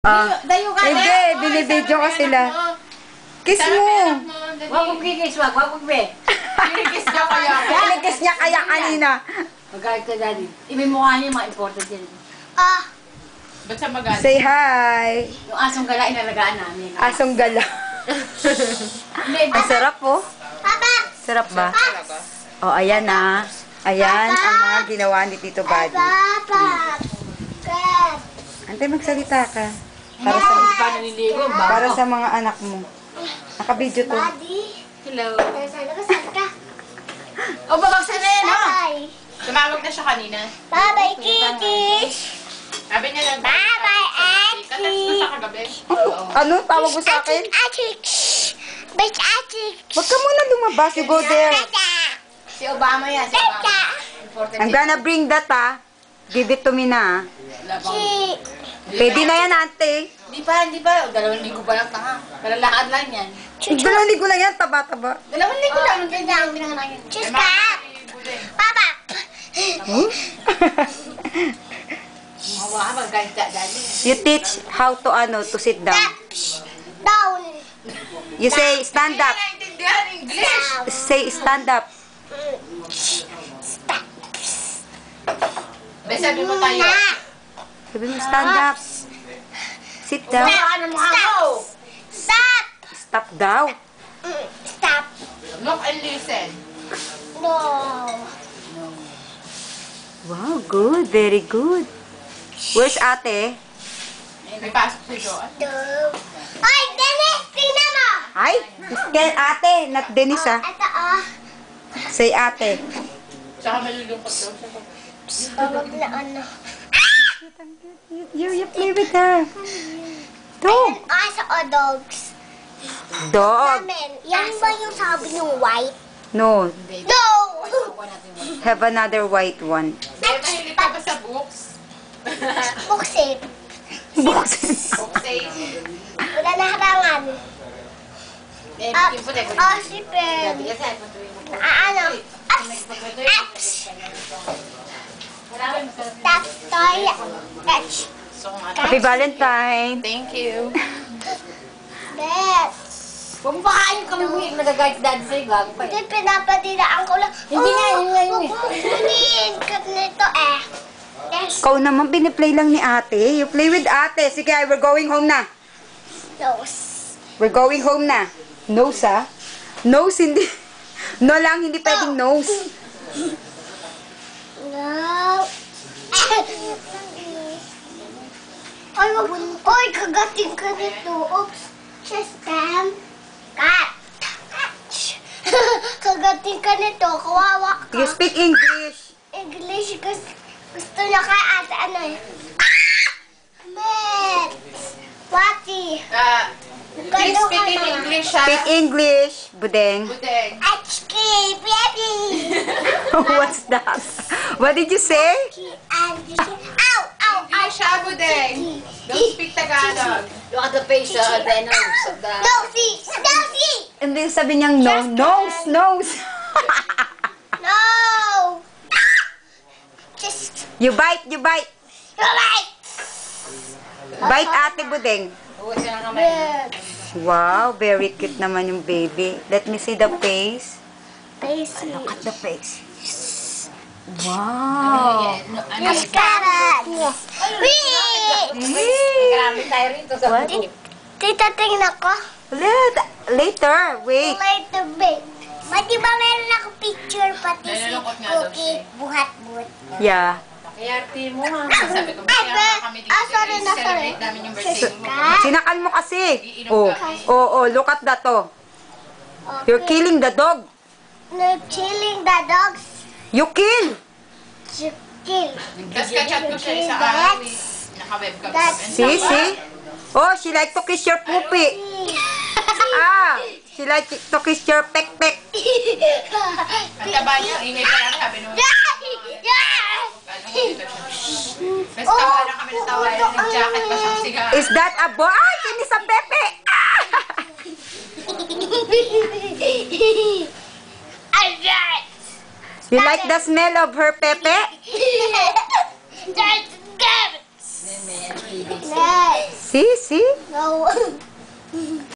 Hindi, binibidyo ko sila. Kiss mo. Wag mo kikis, wag mo be. Kinikis niya kaya. Kinikis niya kaya kanina. Magalit ka daddy. Imimukha niya mga important yan. Ba't siya magalit? Say hi. Yung asong gala, inalagaan namin. Asong gala. Ang sarap po. Sarap ba? Oh, ayan na. Ayan ang mga ginawa ni Tito Buddy. Ante, magsalita ka. Para sa mga anak mo. Naka-video to. Hello. O, babagsan na yan, ha? Tumawag na siya kanina. Bye-bye, Kiki. Sabi niya lang. Bye-bye, Auntie. Katext mo sa kagabi. Ano? Tawag mo sa akin? Huwag ka muna lumabas. You go there. Si Obama yan, si Obama. Important I'm gonna bring that, ha. Give it to me na. Pwede na yan, ante. Hindi pa. O, 2 linggo pa lang tanga. Pero lakad lang yan. 2 linggo lang yan, taba-taba. 2 linggo lang. Nung ganyan, pinanganak yan. Cheers ka. Papa. Mawa ka, magalit ka, daddy. You teach how to to sit down. Down. You say stand up. Hindi na English. Say stand up. Sabi mo tayo. Sabi mo stand up. Sit down. Ano mo ako? Stop. Stop daw. Stop. Look and listen. No. Wow, good. Very good. Where's ate? May pasok si Joan. Ay, Dennis, tingnan mo. Ay, ate, not Dennis ah. Ito, Say ate. Tsaka malulungkot daw siya. Tawag na ano. You play with her. Dog. Aso o dogs? Dog. Yan ba yung sabi ng white? No. No! Have another white one. Mahilig ka ba sa books? Buksit. Buksin. Wala na harangan. Oh, si Pen. Ano? Apps. Tap, toy, touch. Happy Valentine. Thank you. Bet. Kung pakain kami mo yung nagagayat daddy sa'yo, gago pa eh. Hindi, pinapadilaan ko lang. Hindi nga, yun nga yun eh. Huwag mo kunin. Cut nito eh. Yes. Ikaw naman, piniplay lang ni ate. You play with ate. Sige, we're going home na. Nose. We're going home na. Nose, ah? Nose, hindi. No lang, hindi pwedeng nose. No. Ay, oy, kagating ka nito. Oops. Just spam. Cut. Kagating ka nito. Kawawa ka. You speak English. English gusto niya kay ate ano eh. Met. Wati. Please speak in English, ha? Speak English, Budeng. Budeng. Achki, baby. What's that? What did you say? Ow, ow, English, ha, Budeng. Don't speak Tagalog. Look at the face of the nose of the... Nosy, nosy. And then sabi niyang no, nose, nose. No. Just You bite, you bite. right. Bite ate Budeng. Uwi siya ng kamay. Wow, very cute naman yung baby. Let me see the face. Basic. Look at the face. Wow. Yes, carrots. Wait. Marami tayo rito sa What? buko. Tita, tingnan ko. Later, wait. Later, babe. Di ba meron ako picture pati si Nalulungkot nga daw Cookie siya. buhat-buhat? Yeah. Kaya arte mo ha. Sabi ko, kaya kami dito. sorry na, I-celebrate sorry. namin yung birthday mo. Sinakal mo kasi. Oh, look at that, oh. You're killing the dog. No, chilling the dogs. You kill. You kill. Tapos kachat ko siya sa araw eh. Naka-webcam That's- See? Oh, she like to kiss your puppy. Ah, she like to kiss your pek-pek. Ang taba niya, ingay ka lang, sabi nung... Mas tawa na kami na tawa, nag-jacket pa siyang sigaw. Is that a boy? Ay, kinis ang pepe. Ah! You like the smell of her pepe? That's good. Nice. See? No.